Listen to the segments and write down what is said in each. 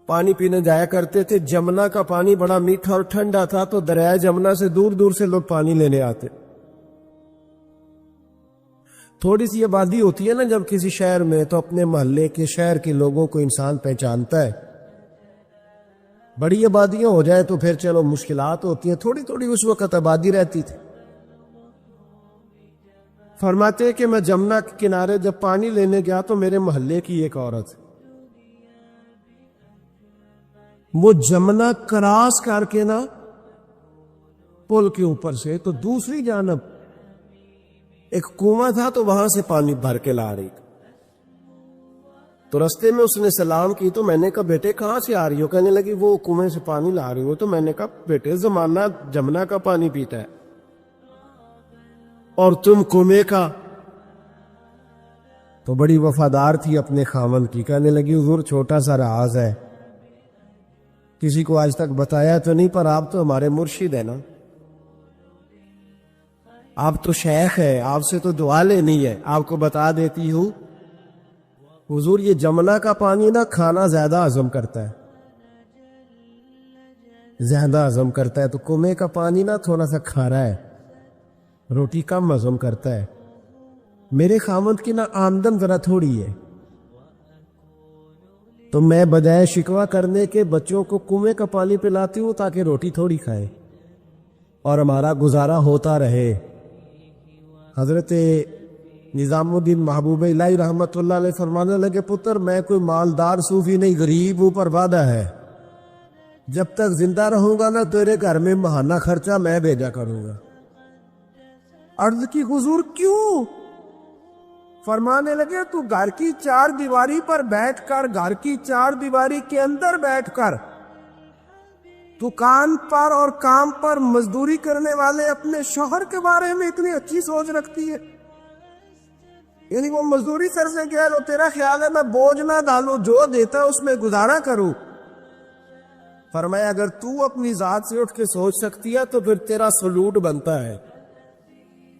پانی پینے جایا کرتے تھے. جمنا کا پانی بڑا میٹھا اور ٹھنڈا تھا، تو دریائے جمنا سے دور دور سے لوگ پانی لینے آتے. تھوڑی سی آبادی ہوتی ہے نا جب کسی شہر میں، تو اپنے محلے کے شہر کے لوگوں کو انسان پہچانتا ہے. بڑی آبادیاں ہو جائے تو پھر چلو مشکلات ہوتی ہیں، تھوڑی تھوڑی اس وقت آبادی رہتی تھی. فرماتے ہیں کہ میں جمنا کے کنارے جب پانی لینے گیا تو میرے محلے کی ایک عورت، وہ جمنا کراس کر کے نا پل کے اوپر سے تو دوسری جانب ایک کنواں تھا، تو وہاں سے پانی بھر کے لا رہی. تو رستے میں اس نے سلام کی، تو میں نے کہا بیٹے کہاں سے آ رہی ہو؟ کہنے لگی وہ کنویں سے پانی لا رہی ہو. تو میں نے کہا بیٹے زمانہ جمنا کا پانی پیتا ہے اور تم کنویں کا. تو بڑی وفادار تھی اپنے خاوند کی. کہنے لگی حضور چھوٹا سا راز ہے، کسی کو آج تک بتایا تو نہیں، پر آپ تو ہمارے مرشد ہیں نا، آپ تو شیخ ہے، آپ سے تو دعا لینی ہے، آپ کو بتا دیتی ہوں. حضور یہ جمنا کا پانی نا کھانا زیادہ ہضم کرتا ہے، زیادہ ہضم کرتا ہے. تو کنویں کا پانی نا تھوڑا سا کھارا ہے، روٹی کم ہضم کرتا ہے. میرے خاوند کی نا آمدن ذرا تھوڑی ہے، تو میں بجائے شکوہ کرنے کے بچوں کو کنویں کا پانی پلاتی ہوں تاکہ روٹی تھوڑی کھائیں اور ہمارا گزارا ہوتا رہے. حضرت نظام الدین محبوب الہی رحمت اللہ علیہ فرمانے لگے پتر میں کوئی مالدار صوفی نہیں، غریب اوپر وعدہ ہے، جب تک زندہ رہوں گا نا تیرے گھر میں ماہانہ خرچہ میں بھیجا کروں گا. عرض کی حضور کیوں؟ فرمانے لگے تو گھر کی چار دیواری پر بیٹھ کر، گھر کی چار دیواری کے اندر بیٹھ کر دکان پر اور کام پر مزدوری کرنے والے اپنے شوہر کے بارے میں اتنی اچھی سوچ رکھتی ہے. یعنی وہ مزدوری سر سے کہہ لو، تیرا خیال ہے میں بوجھ نہ ڈالوں، جو دیتا اس میں گزارا کروں. فرمایا اگر تو اپنی ذات سے اٹھ کے سوچ سکتی ہے تو پھر تیرا سلوٹ بنتا ہے،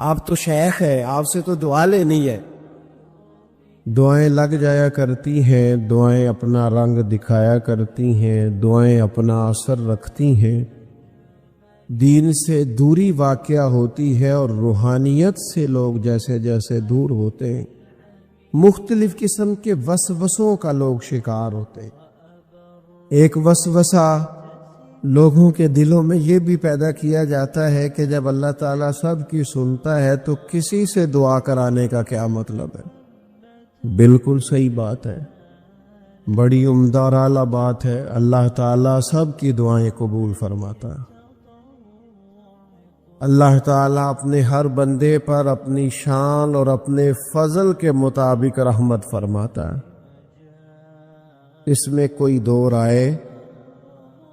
آپ تو شیخ ہے، آپ سے تو دعا لینی ہے. دعائیں لگ جایا کرتی ہیں، دعائیں اپنا رنگ دکھایا کرتی ہیں، دعائیں اپنا اثر رکھتی ہیں. دین سے دوری واقع ہوتی ہے اور روحانیت سے لوگ جیسے جیسے دور ہوتے ہیں مختلف قسم کے وسوسوں کا لوگ شکار ہوتے ہیں. ایک وسوسہ لوگوں کے دلوں میں یہ بھی پیدا کیا جاتا ہے کہ جب اللہ تعالیٰ سب کی سنتا ہے تو کسی سے دعا کرانے کا کیا مطلب ہے؟ بالکل صحیح بات ہے، بڑی عمدہ اور اعلیٰ بات ہے. اللہ تعالیٰ سب کی دعائیں قبول فرماتا ہے. اللہ تعالیٰ اپنے ہر بندے پر اپنی شان اور اپنے فضل کے مطابق رحمت فرماتا ہے، اس میں کوئی دو رائے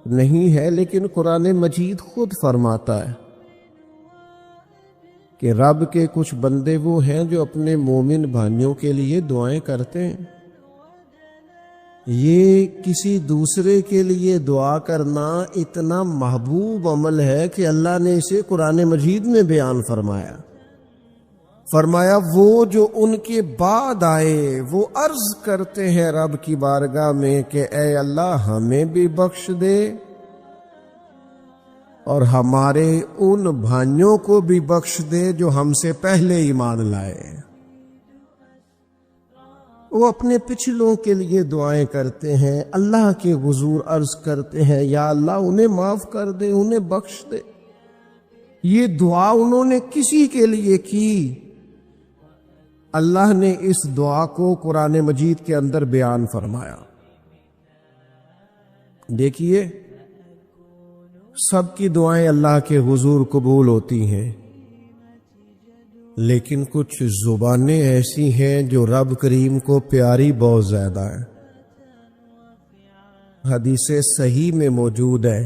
نہیں ہے. لیکن قرآن مجید خود فرماتا ہے کہ رب کے کچھ بندے وہ ہیں جو اپنے مومن بھائیوں کے لیے دعائیں کرتے ہیں. یہ کسی دوسرے کے لیے دعا کرنا اتنا محبوب عمل ہے کہ اللہ نے اسے قرآن مجید میں بیان فرمایا. فرمایا وہ جو ان کے بعد آئے وہ عرض کرتے ہیں رب کی بارگاہ میں کہ اے اللہ ہمیں بھی بخش دے اور ہمارے ان بھائیوں کو بھی بخش دے جو ہم سے پہلے ایمان لائے. وہ اپنے پچھلوں کے لیے دعائیں کرتے ہیں، اللہ کے حضور عرض کرتے ہیں یا اللہ انہیں معاف کر دے، انہیں بخش دے. یہ دعا انہوں نے کسی کے لیے کی، اللہ نے اس دعا کو قرآن مجید کے اندر بیان فرمایا. دیکھیے سب کی دعائیں اللہ کے حضور قبول ہوتی ہیں، لیکن کچھ زبانیں ایسی ہیں جو رب کریم کو پیاری بہت زیادہ ہیں. حدیث صحیح میں موجود ہے،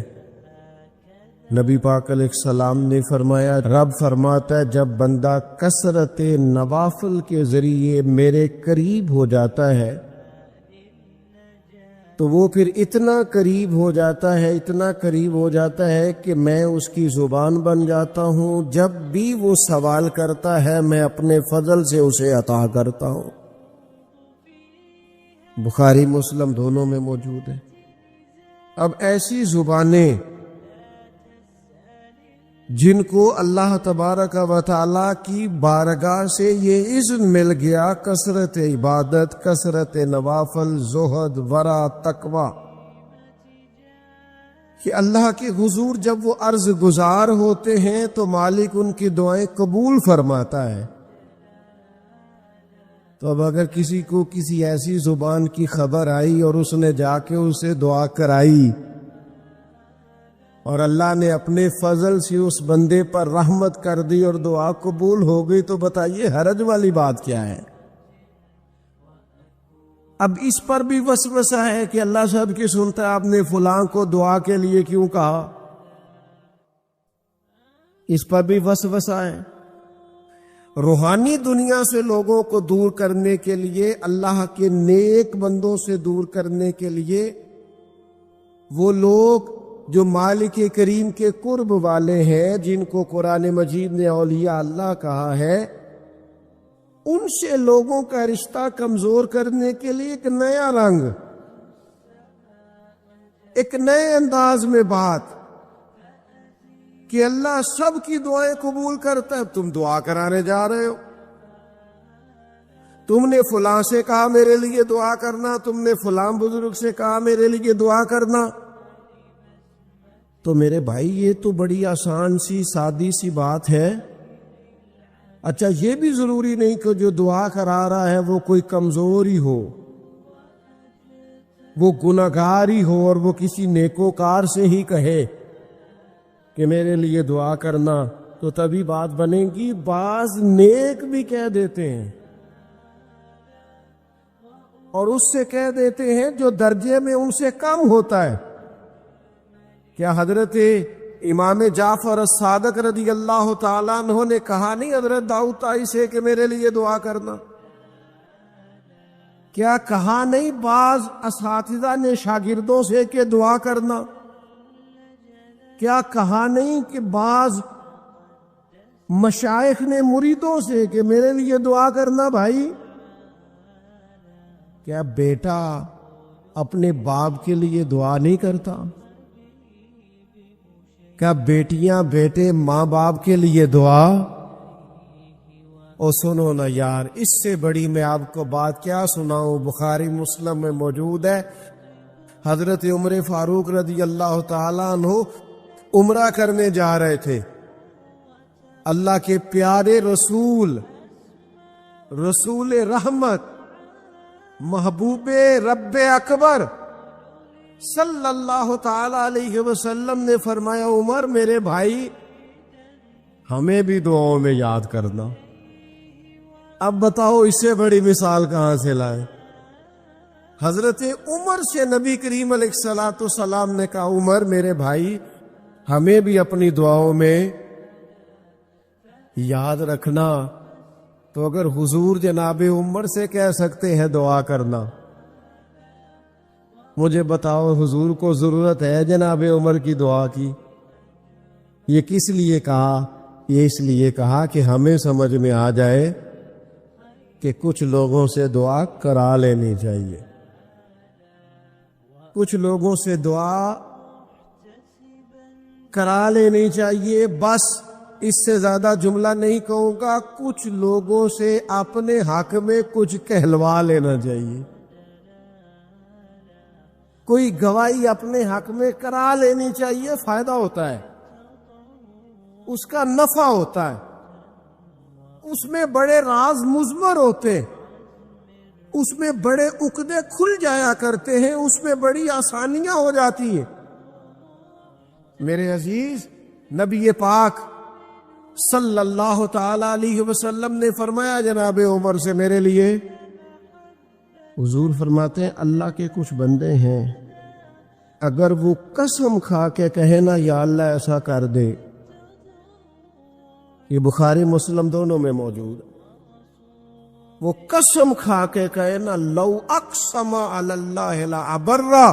نبی پاک علیہ السلام نے فرمایا رب فرماتا ہے جب بندہ کثرت نوافل کے ذریعے میرے قریب ہو جاتا ہے تو وہ پھر اتنا قریب ہو جاتا ہے، اتنا قریب ہو جاتا ہے کہ میں اس کی زبان بن جاتا ہوں. جب بھی وہ سوال کرتا ہے میں اپنے فضل سے اسے عطا کرتا ہوں. بخاری مسلم دونوں میں موجود ہے. اب ایسی زبانیں جن کو اللہ تبارک و تعالیٰ کی بارگاہ سے یہ اذن مل گیا، کثرت عبادت، کثرت نوافل، زہد، ورع، تقوی، کہ اللہ کے حضور جب وہ عرض گزار ہوتے ہیں تو مالک ان کی دعائیں قبول فرماتا ہے۔ تو اب اگر کسی کو کسی ایسی زبان کی خبر آئی اور اس نے جا کے اسے دعا کرائی اور اللہ نے اپنے فضل سے اس بندے پر رحمت کر دی اور دعا قبول ہو گئی، تو بتائیے حرج والی بات کیا ہے؟ اب اس پر بھی وسوسہ ہے کہ اللہ سب کی سنتا ہے، آپ نے فلاں کو دعا کے لیے کیوں کہا؟ اس پر بھی وسوسہ ہے۔ روحانی دنیا سے لوگوں کو دور کرنے کے لیے، اللہ کے نیک بندوں سے دور کرنے کے لیے، وہ لوگ جو مالک کریم کے قرب والے ہیں، جن کو قرآن مجید نے اولیاء اللہ کہا ہے، ان سے لوگوں کا رشتہ کمزور کرنے کے لیے ایک نیا رنگ، ایک نئے انداز میں بات کہ اللہ سب کی دعائیں قبول کرتا ہے۔ تم دعا کرانے جا رہے ہو، تم نے فلاں سے کہا میرے لیے دعا کرنا، تم نے فلاں بزرگ سے کہا میرے لیے دعا کرنا، تو میرے بھائی یہ تو بڑی آسان سی سادی سی بات ہے۔ اچھا، یہ بھی ضروری نہیں کہ جو دعا کرا رہا ہے وہ کوئی کمزور ہی ہو، وہ گنہگار ہی ہو، اور وہ کسی نیکوکار سے ہی کہے کہ میرے لیے دعا کرنا تو تبھی بات بنے گی۔ بعض نیک بھی کہہ دیتے ہیں اور اس سے کہہ دیتے ہیں جو درجے میں ان سے کم ہوتا ہے۔ کیا حضرت امام جعفر الصادق رضی اللہ تعالیٰ عنہ نے کہا نہیں حضرت داؤد طائی سے کہ میرے لیے دعا کرنا؟ کیا کہا نہیں بعض اساتذہ نے شاگردوں سے کہ دعا کرنا؟ کیا کہا نہیں کہ بعض مشائخ نے مریدوں سے کہ میرے لیے دعا کرنا بھائی؟ کیا بیٹا اپنے باپ کے لیے دعا نہیں کرتا؟ کیا بیٹیاں بیٹے ماں باپ کے لیے دعا؟ او سنو نا یار، اس سے بڑی میں آپ کو بات کیا سناؤں؟ بخاری مسلم میں موجود ہے، حضرت عمر فاروق رضی اللہ تعالیٰ عنہ عمرہ کرنے جا رہے تھے۔ اللہ کے پیارے رسول، رسول رحمت، محبوب رب اکبر صلی اللہ تعالی علیہ وسلم نے فرمایا، عمر میرے بھائی ہمیں بھی دعاؤں میں یاد کرنا۔ اب بتاؤ اس سے بڑی مثال کہاں سے لائے؟ حضرت عمر سے نبی کریم علیہ الصلوۃ والسلام نے کہا، عمر میرے بھائی ہمیں بھی اپنی دعاؤں میں یاد رکھنا۔ تو اگر حضور جناب عمر سے کہہ سکتے ہیں دعا کرنا، مجھے بتاؤ حضور کو ضرورت ہے جناب عمر کی دعا کی؟ یہ کس لیے کہا؟ یہ اس لیے کہا کہ ہمیں سمجھ میں آ جائے کہ کچھ لوگوں سے دعا کرا لینی چاہیے، کچھ لوگوں سے دعا کرا لینی چاہیے۔ بس اس سے زیادہ جملہ نہیں کہوں گا، کچھ لوگوں سے اپنے حق میں کچھ کہلوا لینا چاہیے، کوئی گواہی اپنے حق میں کرا لینی چاہیے۔ فائدہ ہوتا ہے، اس کا نفع ہوتا ہے، اس میں بڑے راز مضمر ہوتے، اس میں بڑے عقدے کھل جایا کرتے ہیں، اس میں بڑی آسانیاں ہو جاتی ہیں۔ میرے عزیز، نبی پاک صلی اللہ تعالی علیہ وسلم نے فرمایا جناب عمر سے میرے لیے، حضور فرماتے ہیں اللہ کے کچھ بندے ہیں اگر وہ قسم کھا کے کہے نا یا اللہ ایسا کر دے، یہ بخاری مسلم دونوں میں موجود ہے، وہ قسم کھا کے کہے نا لو اقسم علی اللہ لابرہ،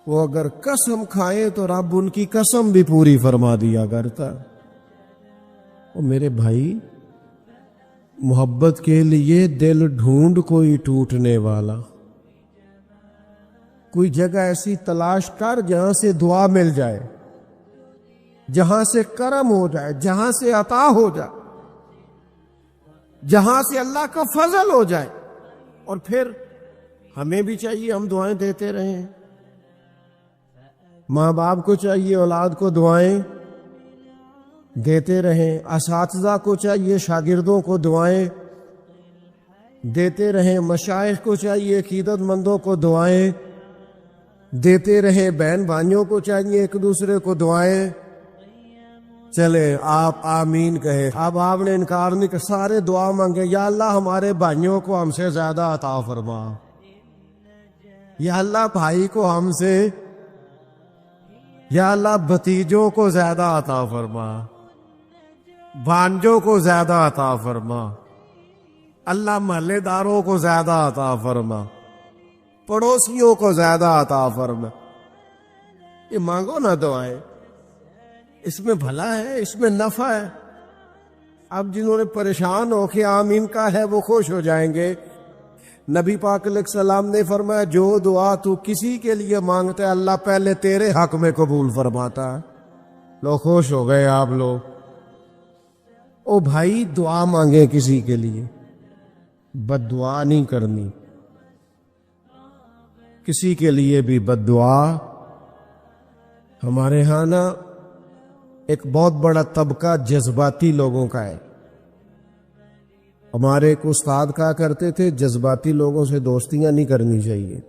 وہ اگر قسم کھائے تو رب ان کی قسم بھی پوری فرما دیا کرتا۔ اور میرے بھائی، محبت کے لیے دل ڈھونڈ کوئی ٹوٹنے والا، کوئی جگہ ایسی تلاش کر جہاں سے دعا مل جائے، جہاں سے کرم ہو جائے، جہاں سے عطا ہو جائے، جہاں سے اللہ کا فضل ہو جائے. اور پھر ہمیں بھی چاہیے ہم دعائیں دیتے رہیں. ماں باپ کو چاہیے اولاد کو دعائیں دیتے رہیں، اساتذہ کو چاہیے شاگردوں کو دعائیں دیتے رہیں، مشائخ کو چاہیے عقیدت مندوں کو دعائیں دیتے رہیں، بہن بھائیوں کو چاہیے ایک دوسرے کو دعائیں. چلے آپ آمین کہے. اب آپ نے انکار نہیں کہ سارے دعا مانگے، یا اللہ ہمارے بھائیوں کو ہم سے زیادہ عطا فرما، یا اللہ بھائی کو ہم سے، یا اللہ بھتیجوں کو زیادہ عطا فرما، بھانجوں کو زیادہ عطا فرما، اللہ محلے داروں کو زیادہ عطا فرما، پڑوسیوں کو زیادہ عطا فرما. یہ مانگو نا دعائیں، اس میں بھلا ہے، اس میں نفع ہے. اب جنہوں نے پریشان ہو کے آمین کا ہے وہ خوش ہو جائیں گے. نبی پاک علیہ السلام نے فرمایا جو دعا تو کسی کے لیے مانگتا ہے اللہ پہلے تیرے حق میں قبول فرماتا ہے. لوگ خوش ہو گئے آپ لوگ. او بھائی دعا مانگے کسی کے لیے، بد دعا نہیں کرنی. کسی کے لیے بھی بد دعا. ہمارے ہاں نا ایک بہت بڑا طبقہ جذباتی لوگوں کا ہے. ہمارے ایک استاد کہا کرتے تھے جذباتی لوگوں سے دوستیاں نہیں کرنی چاہیے،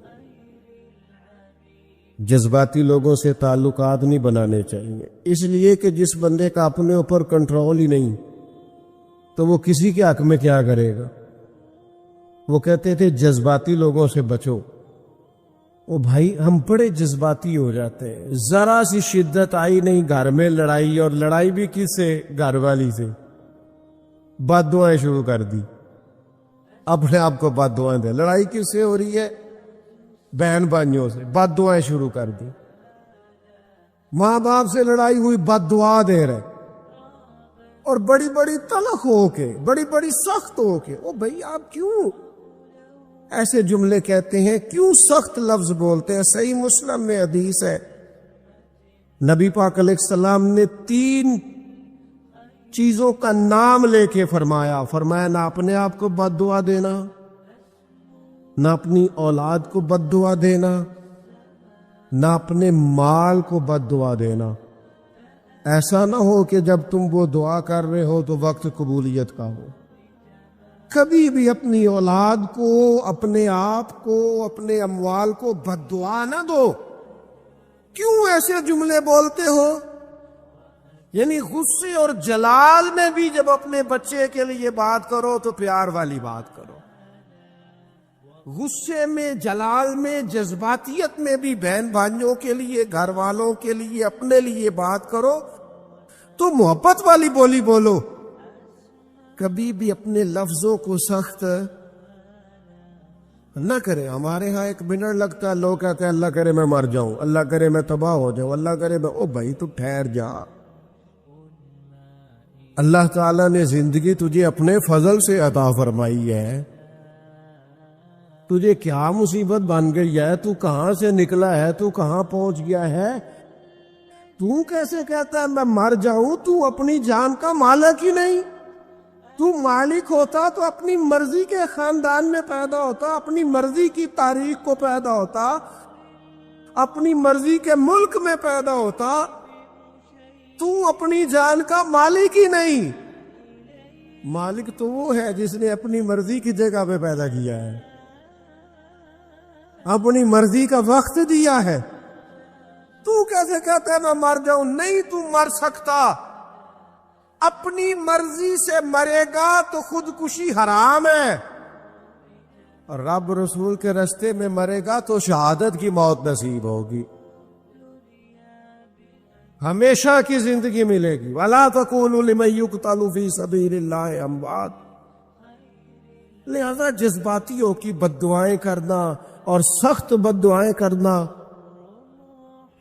جذباتی لوگوں سے تعلقات نہیں بنانے چاہیے. اس لیے کہ جس بندے کا اپنے اوپر کنٹرول ہی نہیں تو وہ کسی کے حق میں کیا کرے گا. وہ کہتے تھے جذباتی لوگوں سے بچو. او بھائی ہم بڑے جذباتی ہو جاتے ہیں، ذرا سی شدت آئی نہیں گھر میں لڑائی، اور لڑائی بھی کس سے؟ گھر والی سے. بد دعائیں شروع کر دی، اپنے آپ کو بد دعائیں دے. لڑائی کس سے ہو رہی ہے؟ بہن بھائیوں سے. بد دعائیں شروع کر دی. ماں باپ سے لڑائی ہوئی، بد دعا دے رہے، اور بڑی بڑی تلخ ہو کے، بڑی بڑی سخت ہو کے. او بھائی آپ کیوں ایسے جملے کہتے ہیں، کیوں سخت لفظ بولتے ہیں؟ صحیح مسلم میں حدیث ہے، نبی پاک علیہ السلام نے 3 چیزوں کا نام لے کے فرمایا نہ اپنے آپ کو بد دعا دینا، نہ اپنی اولاد کو بد دعا دینا، نہ اپنے مال کو بد دعا دینا. ایسا نہ ہو کہ جب تم وہ دعا کر رہے ہو تو وقت قبولیت کا ہو. کبھی بھی اپنی اولاد کو، اپنے آپ کو، اپنے اموال کو بد دعا نہ دو. کیوں ایسے جملے بولتے ہو؟ یعنی غصے اور جلال میں بھی جب اپنے بچے کے لیے بات کرو تو پیار والی بات کرو. غصے میں، جلال میں، جذباتیت میں بھی بہن بھائیوں کے لیے، گھر والوں کے لیے، اپنے لیے بات کرو تو محبت والی بولی بولو. کبھی بھی اپنے لفظوں کو سخت نہ کرے. ہمارے ہاں 1 منٹ لگتا ہے، لوگ کہتے ہیں اللہ کرے میں مر جاؤں، اللہ کرے میں تباہ ہو جاؤں، اللہ کرے میں. او بھائی تو ٹھہر جا. اللہ تعالیٰ نے زندگی تجھے اپنے فضل سے عطا فرمائی ہے. تجھے کیا مصیبت بن گئی ہے؟ تو کہاں سے نکلا ہے؟ تو کہاں پہنچ گیا ہے؟ تو کیسے کہتا ہے میں مر جاؤں؟ تو اپنی جان کا مالک ہی نہیں. تو مالک ہوتا تو اپنی مرضی کے خاندان میں پیدا ہوتا، اپنی مرضی کی تاریخ کو پیدا ہوتا، اپنی مرضی کے ملک میں پیدا ہوتا. تو اپنی جان کا مالک ہی نہیں. مالک تو وہ ہے جس نے اپنی مرضی کی جگہ پہ پیدا کیا ہے، اپنی مرضی کا وقت دیا ہے. تو کیسے کہتا ہے میں مر جاؤں؟ نہیں، تو مر سکتا. اپنی مرضی سے مرے گا تو خودکشی حرام ہے، اور رب رسول کے راستے میں مرے گا تو شہادت کی موت نصیب ہوگی، ہمیشہ کی زندگی ملے گی. وَلَا تَقُولُوا لِمَن يُقْتَلُ فِي سَبِيلِ اللَّهِ أَمْوَاتٌ. لہذا جذباتیوں کی بد دعائیں کرنا اور سخت بد دعائیں کرنا.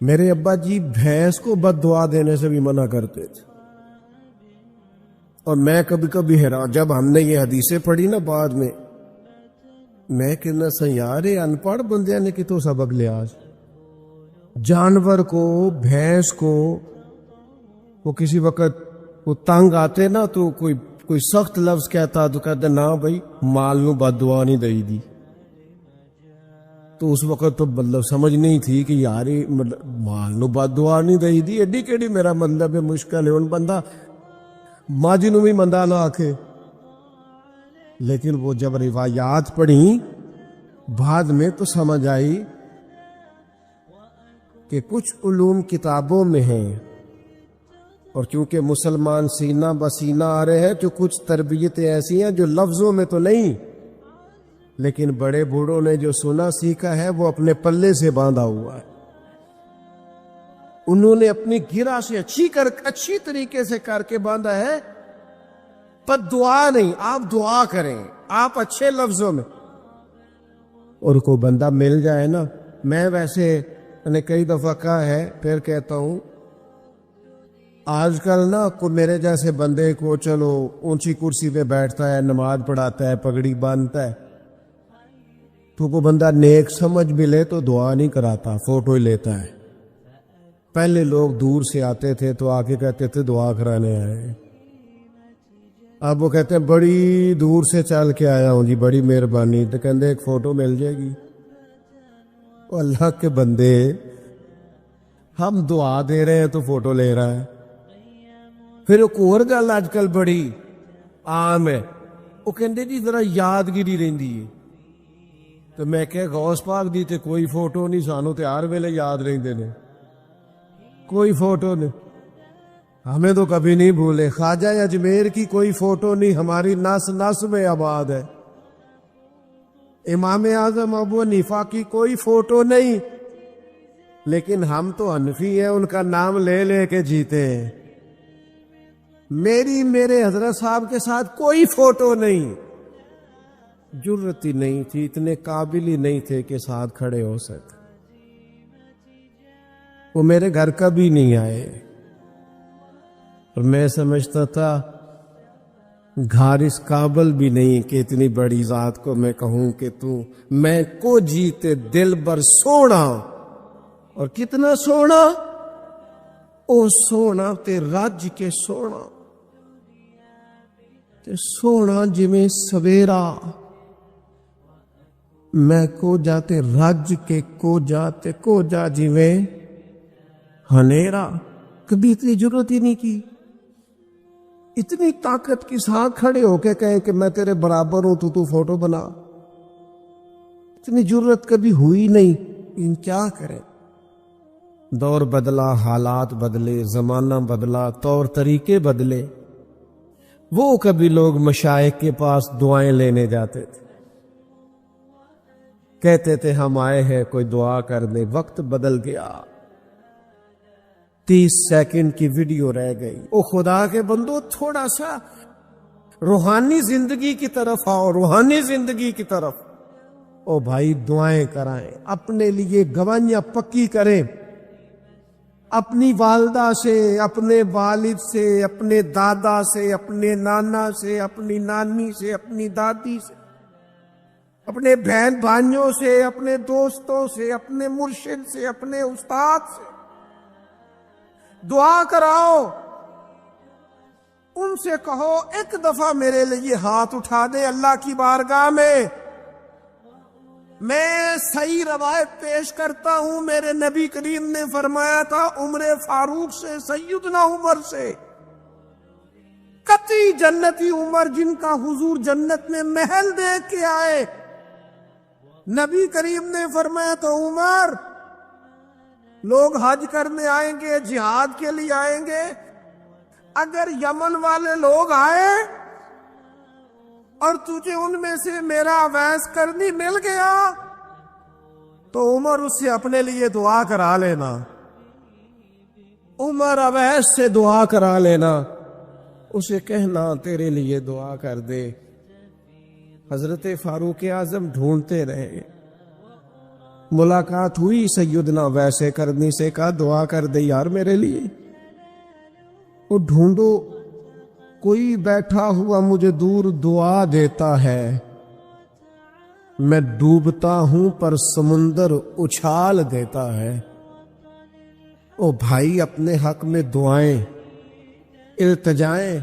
میرے ابا جی بھینس کو بد دعا دینے سے بھی منع کرتے تھے، اور میں کبھی کبھی حیران، جب ہم نے یہ حدیثیں پڑھی نا بعد میں، میں کہنا سا یار یہ ان پڑھ بندیاں نے کتوں سبق لیا. جانور کو بھینس کو وہ کسی وقت وہ تنگ آتے نا تو کوئی سخت لفظ کہتا تو کہتے نا بھائی مال نو بد دعا نہیں دئی دی. تو اس وقت تو مطلب سمجھ نہیں تھی کہ یار مال نو بد دعا نہیں دئی دی ایڈی کیڑی میرا مطلب ہے مشکل ہے ان بندہ ماجی نو بھی مندہ نہ آکھے. لیکن وہ جب روایات پڑھی بعد میں تو سمجھ آئی کہ کچھ علوم کتابوں میں ہیں اور کیونکہ مسلمان سینہ بسینہ آ رہے ہیں تو کچھ تربیتیں ایسی ہیں جو لفظوں میں تو نہیں لیکن بڑے بوڑھوں نے جو سنا سیکھا ہے وہ اپنے پلے سے باندھا ہوا ہے. انہوں نے اپنی گرہ سے اچھی طریقے سے کر کے باندھا ہے. پر دعا نہیں, آپ دعا کریں آپ اچھے لفظوں میں. اور کوئی بندہ مل جائے نا, میں ویسے نے کئی دفعہ کہا ہے پھر کہتا ہوں, آج کل نا کو میرے جیسے بندے کو چلو اونچی کرسی پہ بیٹھتا ہے, نماز پڑھاتا ہے, پگڑی باندھتا ہے, تو کو بندہ نیک سمجھ بھی لے تو دعا نہیں کراتا, فوٹو ہی لیتا ہے. پہلے لوگ دور سے آتے تھے تو آ کے کہتے تھے دعا کرانے آئے. اب وہ کہتے ہیں بڑی دور سے چل کے آیا ہوں جی, بڑی مہربانی. تو کہتے ایک فوٹو مل جائے گی. وہ اللہ کے بندے, ہم دعا دے رہے ہیں تو فوٹو لے رہا ہے. پھر ایک اور گل آج کل بڑی عام ہے, وہ کہتے جی ذرا یادگیری رہندی ہے. تو میں کہ غوث پاک دی تے کوئی فوٹو نہیں, سانو تے ہر ویلے یاد رہندے نے, کوئی فوٹو نہیں, ہمیں تو کبھی نہیں بھولے. خواجہ اجمیر کی کوئی فوٹو نہیں, ہماری نس نس میں آباد ہے. امام اعظم ابو حنیفہ کی کوئی فوٹو نہیں, لیکن ہم تو حنفی ہیں, ان کا نام لے لے کے جیتے ہیں. میرے حضرت صاحب کے ساتھ کوئی فوٹو نہیں, جرت ہی نہیں تھی, اتنے قابل ہی نہیں تھے کہ ساتھ کھڑے ہو سکتے. وہ میرے گھر کبھی نہیں آئے, اور میں سمجھتا تھا گھر اس قابل بھی نہیں کہ اتنی بڑی ذات کو میں کہوں کہ تو میں کو جیتے دل بر سونا. اور کتنا سونا, او سونا تے رج کے سونا, تے سونا جویں سویرا. میں کو جاتے رج کے کو جا جویں ہنیرا. کبھی اتنی ضرورت ہی نہیں کی. اتنی طاقت کے ساتھ کھڑے ہو کے کہیں کہ میں تیرے برابر ہوں تو فوٹو بنا, اتنی ضرورت کبھی ہوئی نہیں. ان کیا کریں, دور بدلا, حالات بدلے, زمانہ بدلا, طور طریقے بدلے. وہ کبھی لوگ مشائخ کے پاس دعائیں لینے جاتے تھے, کہتے تھے ہم آئے ہیں کوئی دعا کر دے. وقت بدل گیا, 30 سیکنڈ کی ویڈیو رہ گئی. او خدا کے بندو, تھوڑا سا روحانی زندگی کی طرف آؤ, روحانی زندگی کی طرف. او بھائی دعائیں کرائیں, اپنے لیے گواہیاں پکی کریں, اپنی والدہ سے, اپنے والد سے, اپنے دادا سے, اپنے نانا سے, اپنی نانی سے, اپنی دادی سے, اپنے بہن بھائیوں سے, اپنے دوستوں سے, اپنے مرشد سے, اپنے استاد سے دعا کراؤ. ان سے کہو ایک دفعہ میرے لیے ہاتھ اٹھا دے اللہ کی بارگاہ میں. میں صحیح روایت پیش کرتا ہوں, میرے نبی کریم نے فرمایا تھا عمر فاروق سے, سیدنا عمر سے, قطعی جنتی عمر جن کا حضور جنت میں محل دیکھ کے آئے. نبی کریم نے فرمایا تو عمر, لوگ حج کرنے آئیں گے, جہاد کے لیے آئیں گے, اگر یمن والے لوگ آئے اور تجھے ان میں سے میرا اویس کرنی مل گیا تو عمر اس سے اپنے لیے دعا کرا لینا. عمر اویس سے دعا کرا لینا, اسے کہنا تیرے لیے دعا کر دے. حضرت فاروق اعظم ڈھونڈتے رہے, ملاقات ہوئی سیدنا ویسے کرنی سے, کہا دعا کر دے یار میرے لیے. وہ ڈھونڈو, کوئی بیٹھا ہوا مجھے دور دعا دیتا ہے. میں ڈوبتا ہوں پر سمندر اچھال دیتا ہے۔ او بھائی، اپنے حق میں دعائیں، التجائیں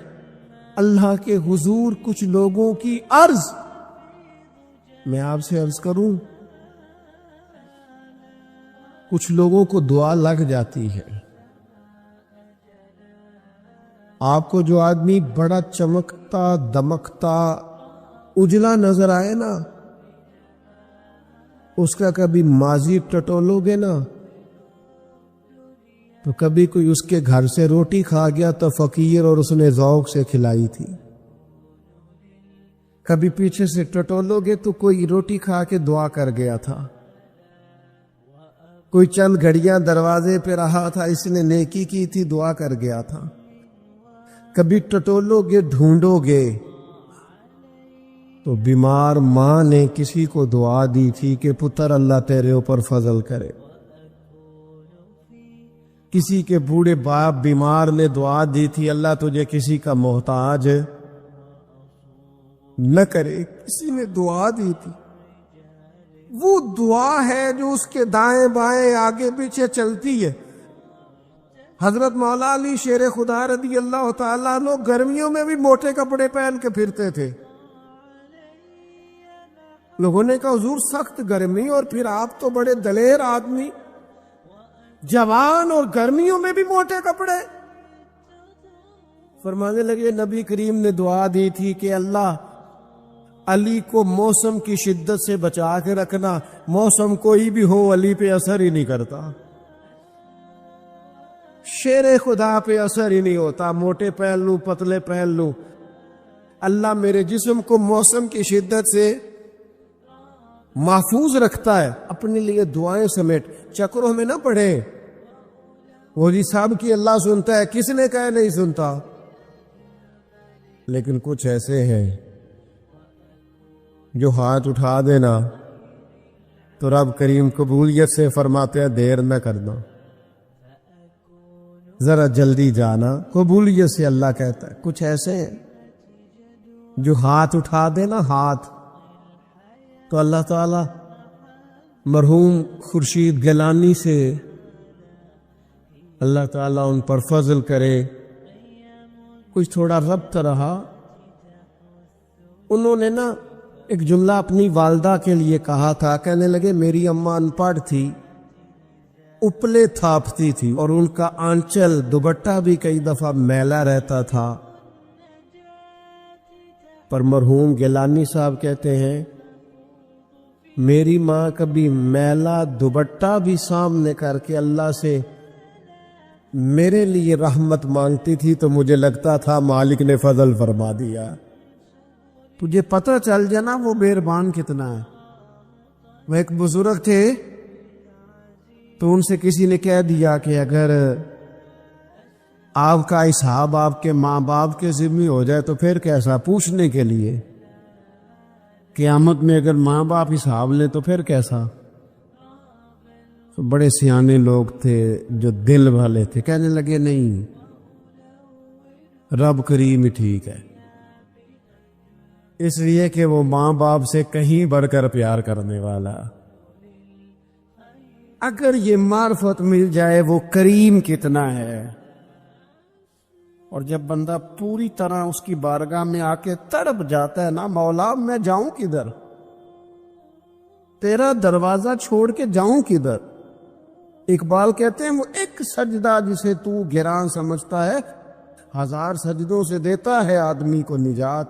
اللہ کے حضور کچھ لوگوں کی عرض، میں آپ سے عرض کروں، کچھ لوگوں کو دعا لگ جاتی ہے۔ آپ کو جو آدمی بڑا چمکتا دمکتا اجلا نظر آئے نا، اس کا کبھی ماضی ٹٹولو گے نا تو کبھی کوئی اس کے گھر سے روٹی کھا گیا تو فقیر اور اس نے ذوق سے کھلائی تھی، کبھی پیچھے سے ٹٹولو گے تو کوئی روٹی کھا کے دعا کر گیا تھا، کوئی چند گھڑیاں دروازے پہ رہا تھا، اس نے نیکی کی تھی، دعا کر گیا تھا۔ کبھی ٹٹولو گے ڈھونڈو گے تو بیمار ماں نے کسی کو دعا دی تھی کہ پتر اللہ تیرے اوپر فضل کرے، کسی کے بوڑھے باپ بیمار نے دعا دی تھی اللہ تجھے کسی کا محتاج نہ کرے، کسی نے دعا دی تھی۔ وہ دعا ہے جو اس کے دائیں بائیں آگے پیچھے چلتی ہے۔ حضرت مولا علی شیر خدا رضی اللہ تعالیٰ عنہ گرمیوں میں بھی موٹے کپڑے پہن کے پھرتے تھے۔ لوگوں نے کہا حضور سخت گرمی اور پھر آپ تو بڑے دلیر آدمی، جوان اور گرمیوں میں بھی موٹے کپڑے۔ فرمانے لگے نبی کریم نے دعا دی تھی کہ اللہ علی کو موسم کی شدت سے بچا کے رکھنا، موسم کوئی بھی ہو علی پہ اثر ہی نہیں کرتا، شیر خدا پہ اثر ہی نہیں ہوتا، موٹے پہن لوں پتلے پہن لوں، اللہ میرے جسم کو موسم کی شدت سے محفوظ رکھتا ہے۔ اپنے لیے دعائیں سمیٹ چکروں میں نہ پڑھے، وہ جی صاحب کی اللہ سنتا ہے، کس نے کہا نہیں سنتا؟ لیکن کچھ ایسے ہیں جو ہاتھ اٹھا دینا تو رب کریم قبولیت سے فرماتے ہیں دیر نہ کرنا، ذرا جلدی جانا، قبولیت سے اللہ کہتا ہے۔ کچھ ایسے ہیں جو ہاتھ اٹھا دینا ہاتھ تو اللہ تعالی مرحوم خورشید گیلانی سے اللہ تعالیٰ ان پر فضل کرے۔ کچھ تھوڑا ربط رہا، انہوں نے نا ایک جملہ اپنی والدہ کے لیے کہا تھا، کہنے لگے میری اماں ان پڑھ تھی، اپلے تھاپتی تھی اور ان کا آنچل دوپٹہ بھی کئی دفعہ میلا رہتا تھا، پر مرحوم گیلانی صاحب کہتے ہیں میری ماں کبھی میلا دوپٹہ بھی سامنے کر کے اللہ سے میرے لیے رحمت مانگتی تھی تو مجھے لگتا تھا مالک نے فضل فرما دیا۔ تجھے پتہ چل جانا وہ مہربان کتنا ہے۔ وہ ایک بزرگ تھے تو ان سے کسی نے کہہ دیا کہ اگر آپ کا حساب آپ کے ماں باپ کے ذمہ ہو جائے تو پھر کیسا، پوچھنے کے لیے قیامت میں اگر ماں باپ حساب لیں تو پھر کیسا۔ تو بڑے سیانے لوگ تھے جو دل والے تھے، کہنے لگے نہیں، رب کریم ہی ٹھیک ہے، اس لیے کہ وہ ماں باپ سے کہیں بڑھ کر پیار کرنے والا۔ اگر یہ معرفت مل جائے وہ کریم کتنا ہے، اور جب بندہ پوری طرح اس کی بارگاہ میں آ کے تڑپ جاتا ہے نا، مولا میں جاؤں کدھر، تیرا دروازہ چھوڑ کے جاؤں کدھر۔ اقبال کہتے ہیں وہ ایک سجدہ جسے تو گراں سمجھتا ہے، 1000 سجدوں سے دیتا ہے آدمی کو نجات۔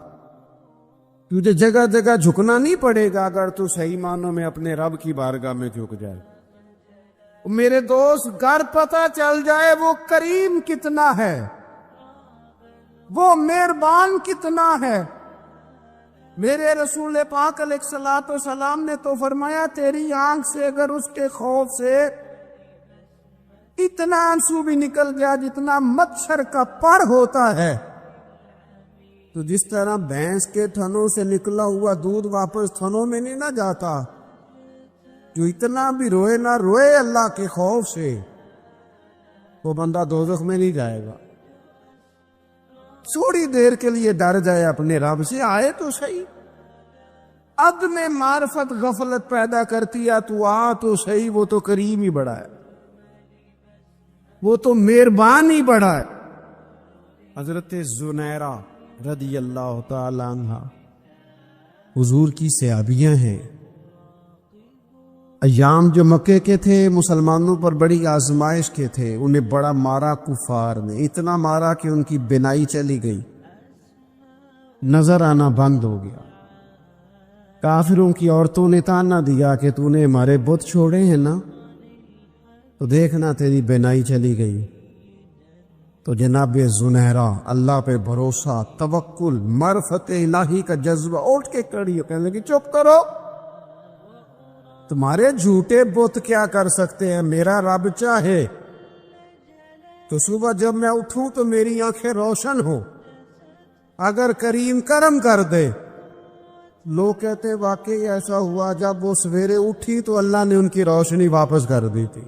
تجھے جگہ جگہ جھکنا نہیں پڑے گا اگر تو صحیح معنوں میں اپنے رب کی بارگاہ میں جھک جائے۔ میرے دوست گر پتہ چل جائے وہ کریم کتنا ہے، وہ مہربان کتنا ہے۔ میرے رسول پاک علیہ الصلوۃ والسلام نے تو فرمایا تیری آنکھ سے اگر اس کے خوف سے اتنا آنسو بھی نکل گیا جتنا مچھر کا پر ہوتا ہے، تو جس طرح بھینس کے تھنوں سے نکلا ہوا دودھ واپس تھنوں میں نہیں نہ جاتا، جو اتنا بھی روئے نہ روئے اللہ کے خوف سے، وہ بندہ دوزخ میں نہیں جائے گا۔ تھوڑی دیر کے لیے ڈر جائے اپنے رب سے، آئے تو صحیح، عدم معرفت غفلت پیدا کرتی ہے. تو آ تو صحیح، وہ تو کریم ہی بڑا ہے، وہ تو مہربان ہی بڑا ہے. حضرت زنیرہ رضی اللہ تعالی عنہ حضور کی صحابیاں ہیں. ایام جو مکے کے تھے مسلمانوں پر بڑی آزمائش کے تھے، انہیں بڑا مارا کفار نے، اتنا مارا کہ ان کی بینائی چلی گئی، نظر آنا بند ہو گیا. کافروں کی عورتوں نے تانا دیا کہ تو نے ہمارے بت چھوڑے ہیں نا، تو دیکھنا تیری بینائی چلی گئی. تو جناب زنیرہ اللہ پہ بھروسہ، توکل، معرفت الہی کا جذبہ، اٹھ کے کھڑی ہو، کہنے لگی چپ کرو، تمہارے جھوٹے بت کیا کر سکتے ہیں، میرا رب چاہے تو صبح جب میں اٹھوں تو میری آنکھیں روشن ہوں، اگر کریم کرم کر دے. لوگ کہتے ہیں واقعی ایسا ہوا، جب وہ سویرے اٹھی تو اللہ نے ان کی روشنی واپس کر دی تھی.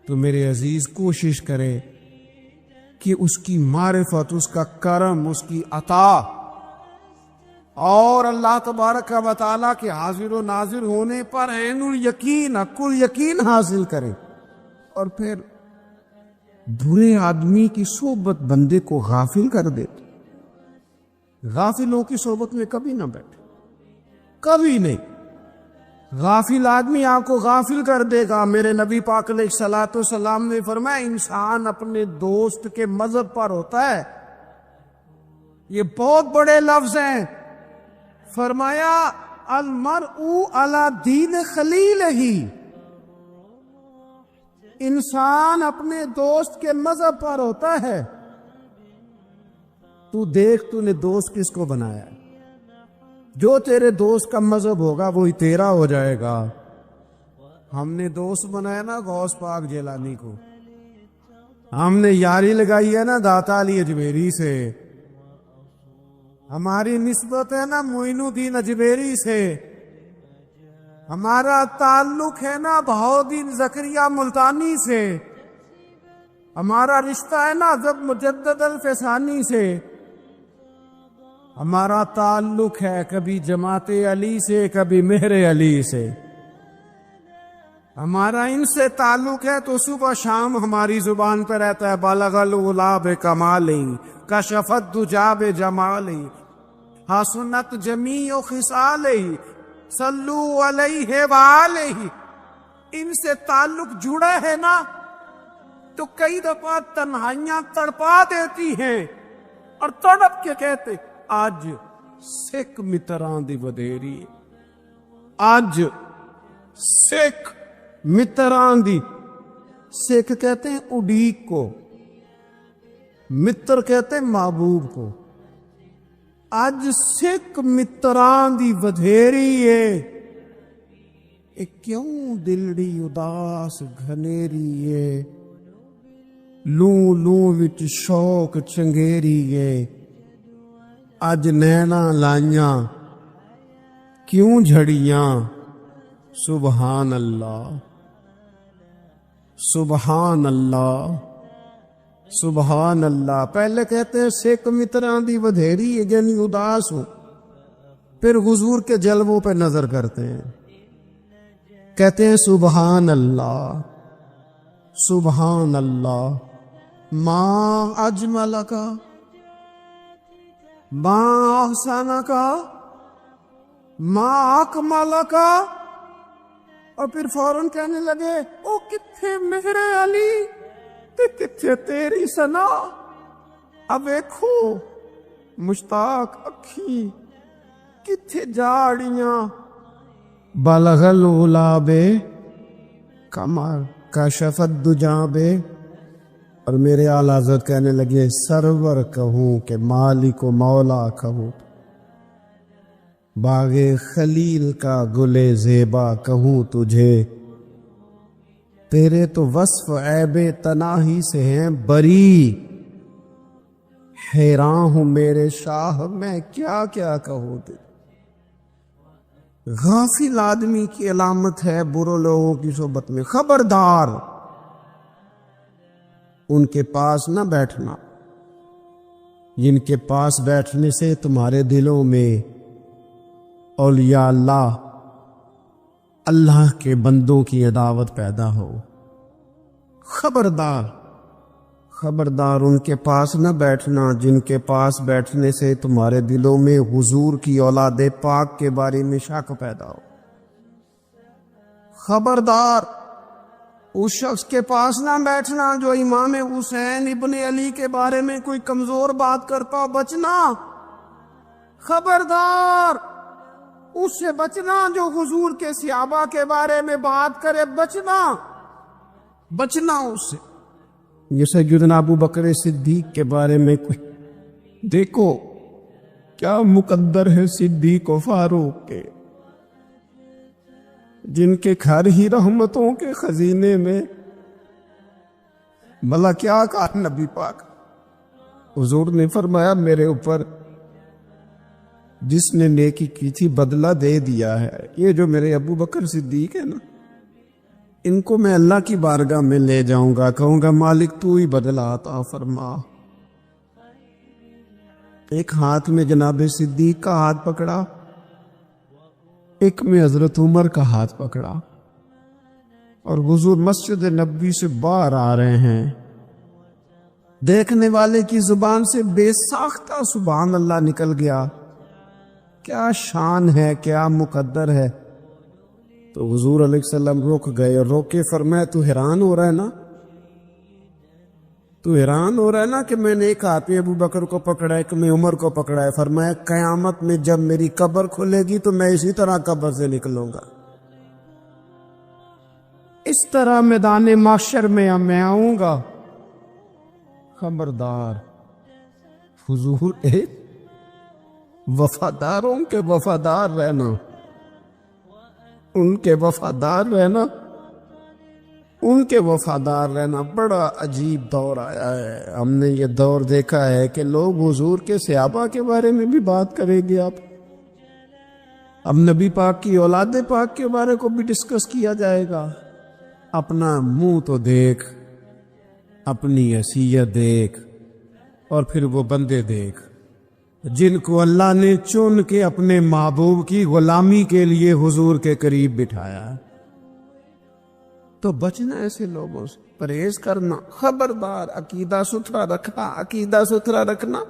تو میرے عزیز کوشش کرے کہ اس کی معرفت، اس کا کرم، اس کی عطا اور اللہ تبارک و تعالیٰ کے حاضر و ناظر ہونے پر عین الیقین، حق الیقین حاصل کرے. اور پھر برے آدمی کی صحبت بندے کو غافل کر دیتی. غافلوں کی صحبت میں کبھی نہ بیٹھے، کبھی نہیں. غافل آدمی آپ کو غافل کر دے گا. میرے نبی پاک علیہ الصلوۃ والسلام نے فرمایا انسان اپنے دوست کے مذہب پر ہوتا ہے. یہ بہت بڑے لفظ ہیں. فرمایا المرء علی دین خلیلہ، انسان اپنے دوست کے مذہب پر ہوتا ہے. تو دیکھ تو نے دوست کس کو بنایا ہے. جو تیرے دوست کا مذہب ہوگا وہی تیرا ہو جائے گا. ہم نے دوست بنایا نا غوث پاک جیلانی کو، ہم نے یاری لگائی ہے نا داتا علی اجمیری سے، ہماری نسبت ہے نا معین الدین اجمیری سے، ہمارا تعلق ہے نا بہاؤالدین زکریا ملتانی سے، ہمارا رشتہ ہے نا حضرت مجدد الفسانی سے، ہمارا تعلق ہے کبھی جماعت علی سے، کبھی مہر علی سے. ہمارا ان سے تعلق ہے تو صبح شام ہماری زبان پہ رہتا ہے بالغ العلا بکمالہ، کشفت دجا بجمالہ، حسنت جمیع خصالہ، صلو علیہ وآلہ. ان سے تعلق جڑا ہے نا تو کئی دفعہ تنہائیاں تڑپا دیتی ہیں اور تڑپ کے کہتے اج سکھ متراں دی ودھیری، اج سکھ متراں دی. سکھ کہتے ہیں اڈیق کو، متر کہتے ہیں محبوب کو. اج سکھ متراں دی ودھیری ہے، کیوں دلڑی اداس گھنیری ہے، لوں لوں وچ شوق چنگیری ہے. اج نینا لائیاں کیوں جھڑیاں، سبحان اللہ سبحان اللہ سبحان اللہ. پہلے کہتے ہیں سکھ متراں دی ودھیری ہے یعنی اداس ہوں، پھر حضور کے جلووں پہ نظر کرتے ہیں، کہتے ہیں سبحان اللہ سبحان اللہ. ما اجملک ما احسنک ما اکملک. اور پھر فوراً کہنے لگے او کتھے مہر علی تے کتھے تیری ثنا. اب دیکھو مشتاق اکھی کتھے جاڑیاں، بلغ العلا بے کمر کشفت دجا بے. اور میرے اعلی حضرت کہنے لگے سرور کہوں کہ مالک و مولا کہوں، باغ خلیل کا گل زیبا کہوں تجھے، تیرے تو وصف عیب تناہی سے ہیں بری، حیران ہوں میرے شاہ میں کیا کیا کہوں تجھے. غافل آدمی کی علامت ہے برے لوگوں کی صحبت میں. خبردار ان کے پاس نہ بیٹھنا، جن کے پاس بیٹھنے سے تمہارے دلوں میں اولیاء اللہ اللہ کے بندوں کی عداوت پیدا ہو، خبردار خبردار ان کے پاس نہ بیٹھنا جن کے پاس بیٹھنے سے تمہارے دلوں میں حضور کی اولاد پاک کے بارے میں شک پیدا ہو۔ خبردار اس شخص کے پاس نہ بیٹھنا جو امام حسین ابن علی کے بارے میں کوئی کمزور بات کرتا ہو، بچنا۔ خبردار اس سے بچنا جو حضور کے صحابہ کے بارے میں بات کرے، بچنا اس سے۔ یہ سیدنا ابو بکر صدیق کے بارے میں کوئی دیکھو کیا مقدر ہے صدیق و فاروق کے، جن کے گھر ہی رحمتوں کے خزینے میں۔ بھلا کیا کہا نبی پاک؟ حضور نے فرمایا میرے اوپر جس نے نیکی کی تھی بدلہ دے دیا ہے۔ یہ جو میرے ابو بکر صدیق ہے نا، ان کو میں اللہ کی بارگاہ میں لے جاؤں گا، کہوں گا مالک تو ہی بدلہ عطا فرما۔ ایک ہاتھ میں جناب صدیق کا ہاتھ پکڑا، ایک میں حضرت عمر کا ہاتھ پکڑا، اور حضور مسجد نبوی سے باہر آ رہے ہیں۔ دیکھنے والے کی زبان سے بے ساختہ سبحان اللہ نکل گیا۔ کیا شان ہے، کیا مقدر ہے۔ تو حضور علیہ السلام رک گئے اور روکے فرمایا تو حیران ہو رہا ہے نا، تو حیران ہو رہا ہے نا کہ میں نے ایک ہاتھ میں ابو بکر کو پکڑا ہے، ایک میں عمر کو پکڑا ہے۔ فرمایا قیامت میں جب میری قبر کھلے گی تو میں اسی طرح قبر سے نکلوں گا، اس طرح میدان محشر میں میں آؤں گا۔ خبردار حضور ایک وفاداروں کے وفادار رہنا، ان کے وفادار رہنا، ان کے وفادار رہنا۔ بڑا عجیب دور آیا ہے، ہم نے یہ دور دیکھا ہے کہ لوگ حضور کے صحابہ کے بارے میں بھی بات کریں گے۔ اب نبی پاک کی اولاد پاک کے بارے کو بھی ڈسکس کیا جائے گا۔ اپنا منہ تو دیکھ، اپنی حیثیت دیکھ، اور پھر وہ بندے دیکھ جن کو اللہ نے چن کے اپنے محبوب کی غلامی کے لیے حضور کے قریب بٹھایا۔ تو بچنا ایسے لوگوں سے، پرہیز کرنا۔ خبردار عقیدہ ستھرا رکھنا، عقیدہ ستھرا رکھنا،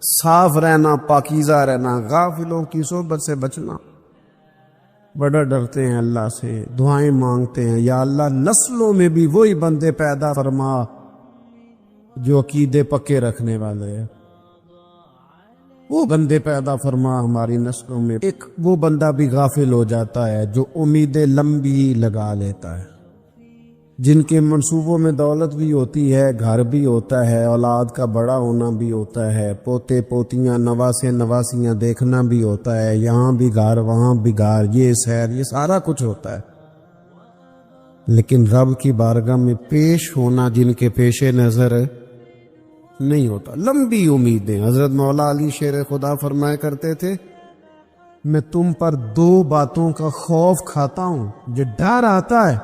صاف رہنا، پاکیزہ رہنا، غافلوں کی صحبت سے بچنا۔ بڑا ڈرتے ہیں اللہ سے، دعائیں مانگتے ہیں یا اللہ نسلوں میں بھی وہی بندے پیدا فرما جو عقیدے پکے رکھنے والے ہیں، وہ بندے پیدا فرما ہماری نسلوں میں۔ ایک وہ بندہ بھی غافل ہو جاتا ہے جو امیدیں لمبی لگا لیتا ہے، جن کے منصوبوں میں دولت بھی ہوتی ہے، گھر بھی ہوتا ہے، اولاد کا بڑا ہونا بھی ہوتا ہے، پوتے پوتیاں نواسے نواسیاں دیکھنا بھی ہوتا ہے، یہاں بھی گھر وہاں بھی گھر، یہ سیر، یہ سارا کچھ ہوتا ہے۔ لیکن رب کی بارگاہ میں پیش ہونا جن کے پیش نظر نہیں ہوتا، لمبی امیدیں۔ حضرت مولا علی شیر خدا فرمایا کرتے تھے میں تم پر دو باتوں کا خوف کھاتا ہوں، جو ڈر آتا ہے،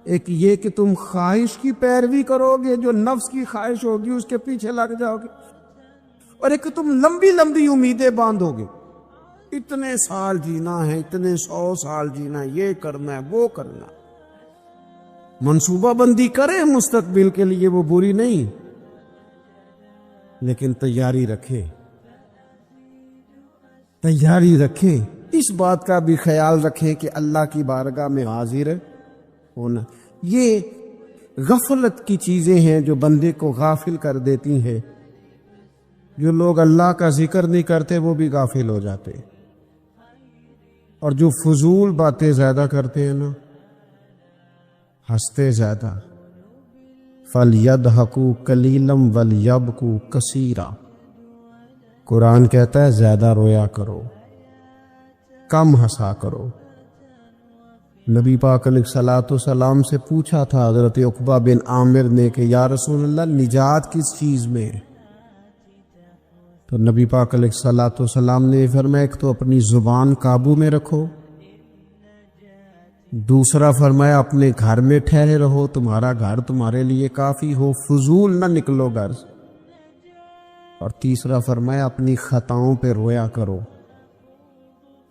ایک یہ کہ تم خواہش کی پیروی کرو گے، جو نفس کی خواہش ہوگی اس کے پیچھے لگ جاؤ گے، اور ایک کہ تم لمبی لمبی امیدیں باندھو گے، اتنے سال جینا ہے، اتنے 100 سال جینا ہے، یہ کرنا ہے، وہ کرنا۔ منصوبہ بندی کرے مستقبل کے لیے، وہ بری نہیں، لیکن تیاری رکھے، تیاری رکھے۔ اس بات کا بھی خیال رکھے کہ اللہ کی بارگاہ میں حاضر ہونا۔ یہ غفلت کی چیزیں ہیں جو بندے کو غافل کر دیتی ہیں۔ جو لوگ اللہ کا ذکر نہیں کرتے وہ بھی غافل ہو جاتے، اور جو فضول باتیں زیادہ کرتے ہیں نا، ہنستے زیادہ۔ فَلْيَضْحَكُوا قَلِيلًا وَلْيَبْكُوا كَثِيرًا، قرآن کہتا ہے زیادہ رویا کرو، کم ہنسا کرو۔ نبی پاک علیہ الصلوۃ والسلام سے پوچھا تھا حضرت عقبہ بن عامر نے کہ یا رسول اللہ نجات کس چیز میں ہے؟ تو نبی پاک علیہ الصلوۃ والسلام نے فرمایا ایک تو اپنی زبان قابو میں رکھو، دوسرا فرمایا اپنے گھر میں ٹھہرے رہو، تمہارا گھر تمہارے لیے کافی ہو، فضول نہ نکلو گھر سے، اور تیسرا فرمایا اپنی خطاؤں پہ رویا کرو۔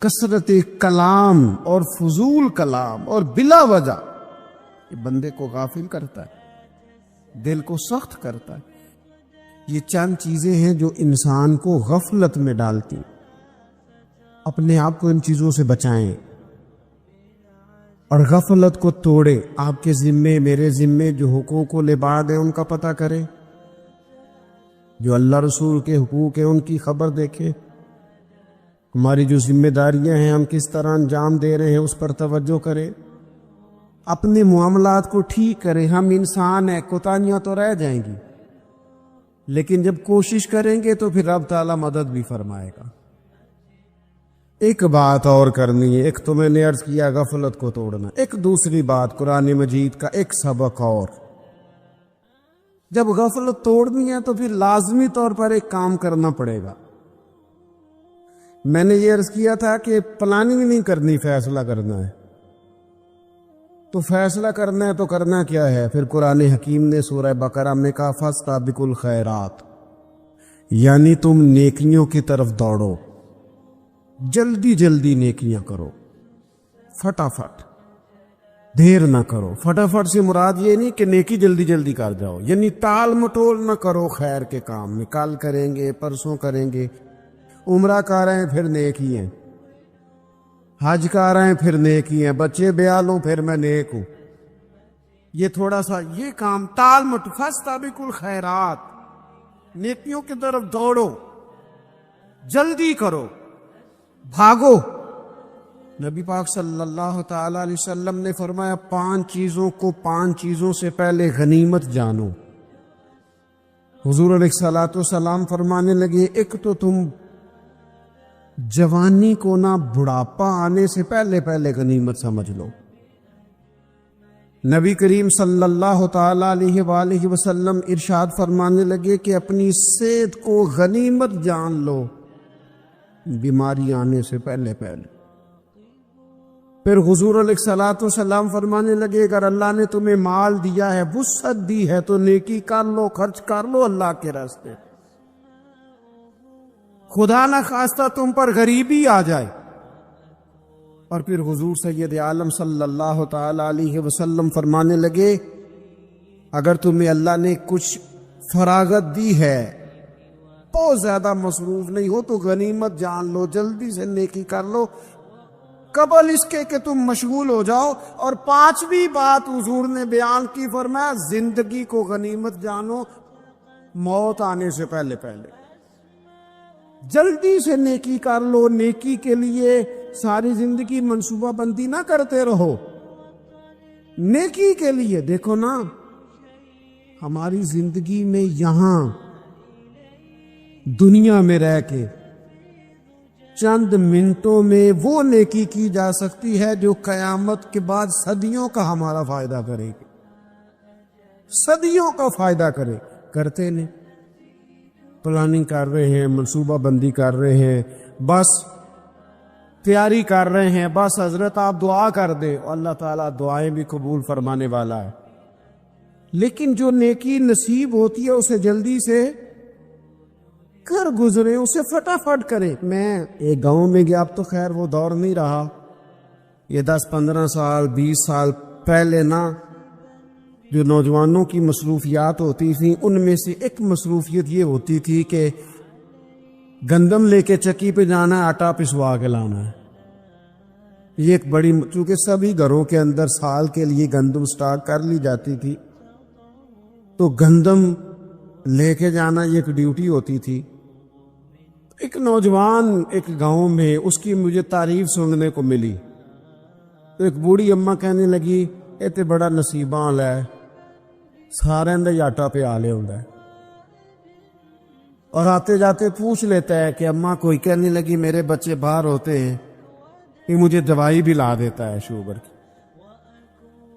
کثرت کلام اور فضول کلام اور بلا وجہ یہ بندے کو غافل کرتا ہے، دل کو سخت کرتا ہے۔ یہ چند چیزیں ہیں جو انسان کو غفلت میں ڈالتی، اپنے آپ کو ان چیزوں سے بچائیں اور غفلت کو توڑے۔ آپ کے ذمے، میرے ذمے جو حقوق و لباد ہیں ان کا پتہ کریں، جو اللہ رسول کے حقوق ہیں ان کی خبر دیکھیں، ہماری جو ذمہ داریاں ہیں ہم کس طرح انجام دے رہے ہیں اس پر توجہ کریں، اپنے معاملات کو ٹھیک کریں۔ ہم انسان ہیں، کوتاہیاں تو رہ جائیں گی، لیکن جب کوشش کریں گے تو پھر رب تعالیٰ مدد بھی فرمائے گا۔ ایک بات اور کرنی ہے، ایک تو میں نے عرض کیا غفلت کو توڑنا، ایک دوسری بات قرآن مجید کا ایک سبق اور، جب غفلت توڑنی ہے تو پھر لازمی طور پر ایک کام کرنا پڑے گا۔ میں نے یہ عرض کیا تھا کہ پلاننگ نہیں کرنی، فیصلہ کرنا ہے۔ تو فیصلہ کرنا ہے تو کرنا کیا ہے؟ پھر قرآن حکیم نے سورہ بقرہ میں کہا فاستبقوا الخیرات، یعنی تم نیکیوں کی طرف دوڑو، جلدی جلدی نیکیاں کرو، فٹافٹ، دیر نہ کرو۔ فٹافٹ سے مراد یہ نہیں کہ نیکی جلدی جلدی کر جاؤ، یعنی ٹال مٹول نہ کرو خیر کے کام میں، کل کریں گے، پرسوں کریں گے۔ عمرہ کر رہے ہیں پھر نیک ہی ہیں، حج کر رہے ہیں پھر نیک ہی ہیں، بچے بیاہ لوں پھر میں نیک ہوں۔ یہ تھوڑا سا یہ کام ٹال مٹول، فاستبقوا الخیرات، نیکیوں کی طرف دوڑو، جلدی کرو، بھاگو۔ نبی پاک صلی اللہ تعالی علیہ وسلم نے فرمایا 5 چیزوں کو 5 چیزوں سے پہلے غنیمت جانو۔ حضور علیہ الصلوۃ والسلام فرمانے لگے ایک تو تم جوانی کو نہ بڑھاپا آنے سے پہلے پہلے غنیمت سمجھ لو۔ نبی کریم صلی اللہ تعالی علیہ وآلہ وسلم ارشاد فرمانے لگے کہ اپنی صحت کو غنیمت جان لو، بیماری آنے سے پہلے پہلے۔ پھر حضور علیہ الصلوۃ والسلام فرمانے لگے اگر اللہ نے تمہیں مال دیا ہے، وسعت دی ہے، تو نیکی کر لو، خرچ کر لو اللہ کے راستے۔ خدا نہ خواستہ تم پر غریبی آ جائے۔ اور پھر حضور سید عالم صلی اللہ تعالی علیہ وسلم فرمانے لگے اگر تمہیں اللہ نے کچھ فراغت دی ہے، بہت زیادہ مصروف نہیں ہو، تو غنیمت جان لو، جلدی سے نیکی کر لو قبل اس کے کہ تم مشغول ہو جاؤ۔ اور 5ویں بات حضور نے بیان کی، فرمایا زندگی کو غنیمت جانو، موت آنے سے پہلے پہلے جلدی سے نیکی کر لو۔ نیکی کے لیے ساری زندگی منصوبہ بندی نہ کرتے رہو، نیکی کے لیے دیکھو نا، ہماری زندگی میں یہاں دنیا میں رہ کے چند منٹوں میں وہ نیکی کی جا سکتی ہے جو قیامت کے بعد صدیوں کا ہمارا فائدہ کرے گی، صدیوں کا فائدہ کرتے نہیں۔ پلاننگ کر رہے ہیں، منصوبہ بندی کر رہے ہیں، بس تیاری کر رہے ہیں، بس حضرت آپ دعا کر دیں، اللہ تعالیٰ دعائیں بھی قبول فرمانے والا ہے۔ لیکن جو نیکی نصیب ہوتی ہے اسے جلدی سے کر گزرے، اسے فٹافٹ کرے۔ میں ایک گاؤں میں گیا، اب تو خیر وہ دور نہیں رہا، یہ 10-15 سال 20 سال پہلے نا، جو نوجوانوں کی مصروفیات ہوتی تھیں ان میں سے ایک مصروفیت یہ ہوتی تھی کہ گندم لے کے چکی پہ جانا ہے، آٹا پسوا کے لانا ہے۔ یہ ایک بڑی، چونکہ سبھی گھروں کے اندر سال کے لیے گندم سٹاک کر لی جاتی تھی، تو گندم لے کے جانا یہ ایک ڈیوٹی ہوتی تھی۔ ایک نوجوان ایک گاؤں میں، اس کی مجھے تعریف سننے کو ملی، تو ایک بوڑھی اماں کہنے لگی اے تے بڑا نصیباں والا ہے، سارے دے آٹا پہ آ لے ہوتا ہے۔ اور آتے جاتے پوچھ لیتا ہے کہ اماں کوئی، کہنے لگی میرے بچے باہر ہوتے ہیں، یہ مجھے دوائی بھی لا دیتا ہے شوگر کی،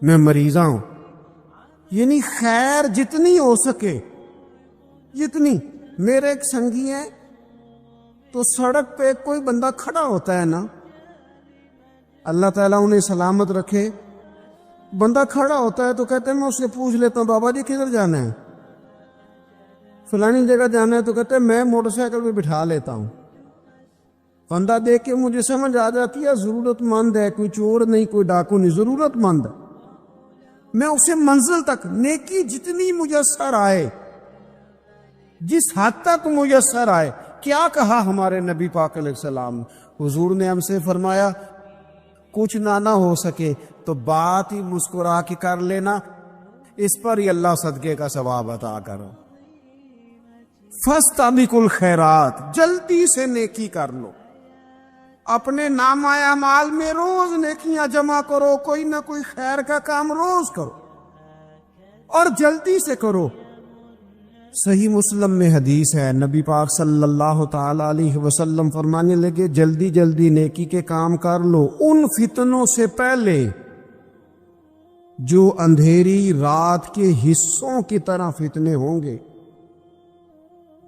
میں مریضہ ہوں۔ یعنی خیر جتنی ہو سکے جتنی۔ میرے ایک سنگی ہیں، تو سڑک پہ کوئی بندہ کھڑا ہوتا ہے نا، اللہ تعالیٰ انہیں سلامت رکھے، بندہ کھڑا ہوتا ہے تو کہتے ہیں میں اس سے پوچھ لیتا ہوں بابا جی کدھر جانا ہے، فلانی جگہ جانا ہے، تو کہتے ہیں میں موٹر سائیکل پہ بٹھا لیتا ہوں، بندہ دیکھ کے مجھے سمجھ آ جاتی ہے ضرورت مند ہے، کوئی چور نہیں، کوئی ڈاکو نہیں، ضرورت مند ہے، میں اسے منزل تک نیکی جتنی میسر آئے، جس حد تک میسر آئے. کیا کہا ہمارے نبی پاک علیہ السلام؟ حضور نے ہم سے فرمایا کچھ نہ ہو سکے تو بات ہی مسکرا کے کر لینا، اس پر ہی اللہ صدقے کا ثواب عطا کرو. فاستبقوا الخیرات، جلدی سے نیکی کر لو، اپنے نامہ اعمال میں روز نیکیاں جمع کرو، کوئی نہ کوئی خیر کا کام روز کرو اور جلدی سے کرو. صحیح مسلم میں حدیث ہے، نبی پاک صلی اللہ تعالی علیہ وسلم فرمانے لگے جلدی جلدی نیکی کے کام کر لو ان فتنوں سے پہلے جو اندھیری رات کے حصوں کی طرح فتنے ہوں گے.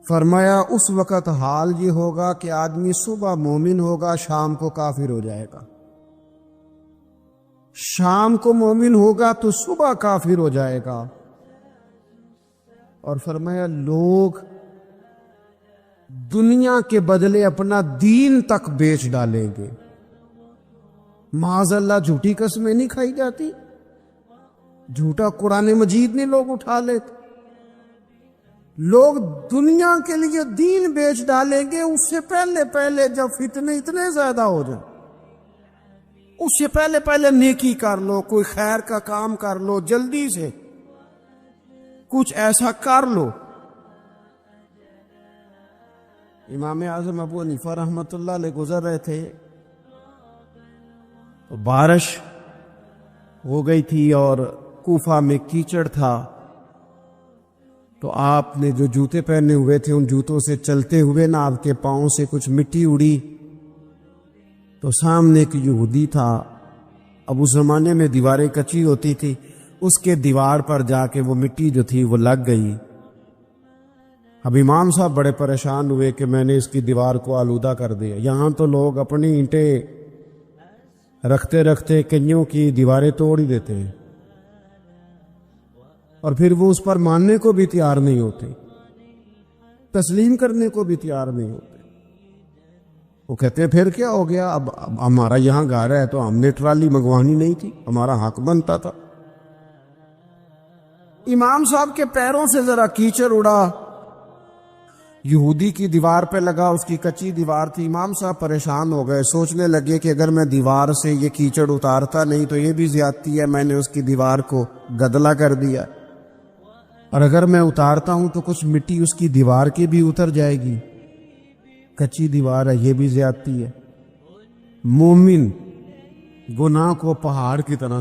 فرمایا اس وقت حال یہ ہوگا کہ آدمی صبح مومن ہوگا، شام کو کافر ہو جائے گا، شام کو مومن ہوگا تو صبح کافر ہو جائے گا. اور فرمایا لوگ دنیا کے بدلے اپنا دین تک بیچ ڈالیں گے. معاذ اللہ جھوٹی قسمیں نہیں کھائی جاتی، جھوٹا قرآن مجید نہیں لوگ اٹھا لیتے. لوگ دنیا کے لیے دین بیچ ڈالیں گے، اس سے پہلے جب فتنے اتنے زیادہ ہو جائیں، اس سے پہلے نیکی کر لو، کوئی خیر کا کام کر لو، جلدی سے کچھ ایسا کر لو. امام اعظم ابو حنیفہ رحمۃ اللہ علیہ گزر رہے تھے، بارش ہو گئی تھی اور کوفہ میں کیچڑ تھا، تو آپ نے جو جوتے پہنے ہوئے تھے ان جوتوں سے چلتے ہوئے نا آپ کے پاؤں سے کچھ مٹی اڑی، تو سامنے ایک یہودی تھا. اب اس زمانے میں دیواریں کچی ہوتی تھی، اس کے دیوار پر جا کے وہ مٹی جو تھی وہ لگ گئی. اب امام صاحب بڑے پریشان ہوئے کہ میں نے اس کی دیوار کو آلودہ کر دیا. یہاں تو لوگ اپنی اینٹیں رکھتے رکھتے کئیوں کی دیواریں توڑ ہی دیتے ہیں، اور پھر وہ اس پر ماننے کو بھی تیار نہیں ہوتے، تسلیم کرنے کو بھی تیار نہیں ہوتے. وہ کہتے ہیں پھر کیا ہو گیا، اب ہمارا یہاں گھر ہے تو ہم نے ٹرالی منگوانی نہیں تھی، ہمارا حق بنتا تھا. امام صاحب کے پیروں سے ذرا کیچڑ اڑا، یہودی کی دیوار پہ لگا، اس کی کچی دیوار تھی. امام صاحب پریشان ہو گئے، سوچنے لگے کہ اگر میں دیوار سے یہ کیچڑ اتارتا نہیں تو یہ بھی زیادتی ہے، میں نے اس کی دیوار کو گدلا کر دیا، اور اگر میں اتارتا ہوں تو کچھ مٹی اس کی دیوار کی بھی اتر جائے گی، کچی دیوار ہے، یہ بھی زیادتی ہے. مومن گناہ کو پہاڑ کی طرح